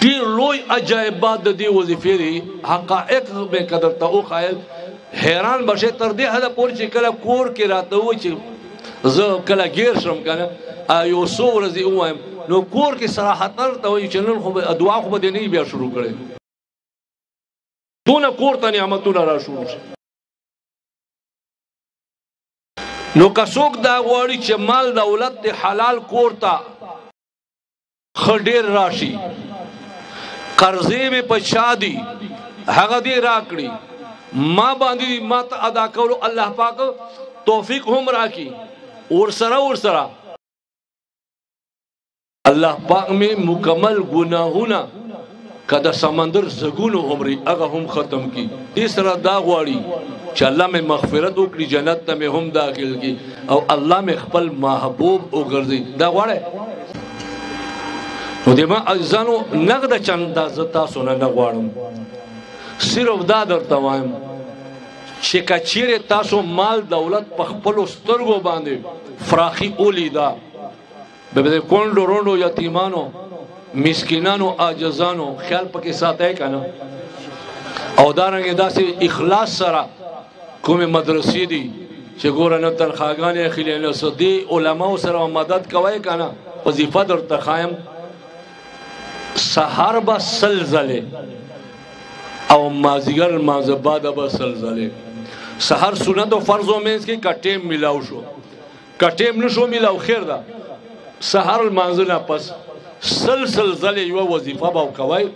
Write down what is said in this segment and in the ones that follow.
ډیر لوی عجایبات د دې وظیفې دي حقایق به قدر ته او خایل حیران بشه تر دې حد پورې چې کله کور کې راته و چې زه کله غیر شم کنه یو څو ورځې وایم نو کور کې صراحتاً ته وایي چې نن خو دعا خو به دې نه بیا شروع کړي دونه کور ته نعمتونه را شروع شي نو که څوک دا غواړي چې مال دولت د حلال کور ته ښه ډېر راشي قرضې مې په چا دي هغه دې راکړي ما باندې ما ته ادا کولو الله پاک توفیق هم راکړي ورسره الله پاک میں مکمل گناہونا کدا سمندر زگونو عمری اگا هم ختم کی تیسرا دا غواړي چې الله میں مغفرت وکړي جنت ته میں هم داخل کی او الله میں خپل محبوب وګرځي دا غواړي نو دې ما اجزانو نقد چندا زتا سونه نه غواړم صرف دا درته وایم چې کچیرې تاسو مال دولت په خپل سترګو باندې فراخي اولیدا به کونډو روندو یتیمانو مسکینانو عاجزانو خیال پکې ساتای کنه او دارنګ داسې اخلاص سره کومه مدرسې دي چې ګور نه تنخواګانې اخلي نه سدي علماء سره مدد کوي کنه وظیفه درته خایم سحر با سلزله او مازیګر مازباده با سلزله سحر سنت او فرض او مینس کې کټیم ملاو شو کټیم نشو ملاو خیر ده سحر المنزل پس سلسل زل یو وظیفه باو کوي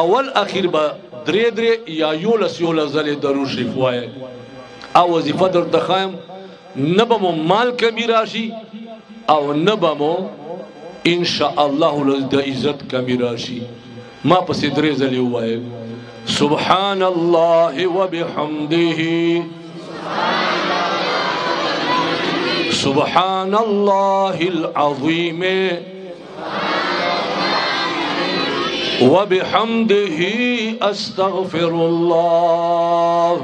اول اخیر با درې یا یول زل درو شریف وای او وظیفه در تخایم نبمو مال کمی راشي او نبمو ان شاء الله د عزت کمی راشي ما پس درې زل وای سبحان الله وبحمده سبحان الله العظيم وبحمده استغفر الله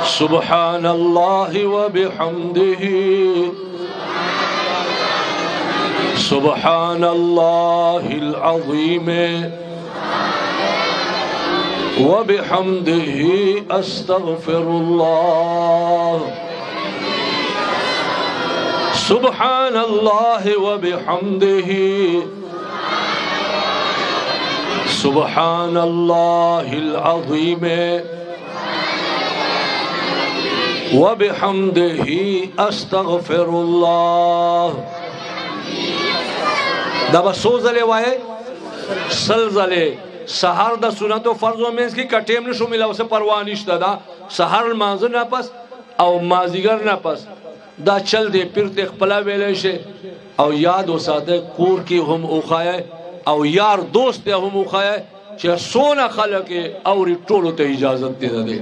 سبحان الله وبحمده سبحان الله العظيم وبحمده استغفر الله سبحان الله وبحمده سبحان الله العظيم وبحمده استغفر الله دا بسو زلے وائے سل زلے سحر دا سنت و فرض و منز کی کٹیم نشو ملا اسے پروانشتا دا سحر المانزر نا پس او مازیگر نا پس دا چل دے پیر تے خپلا ویلے شے او یاد و ساتے کور کی ہم اوخائے او یار دوست تے ہم اوخائے چہ سونا خلق اوری ٹولو تے اجازت تے دے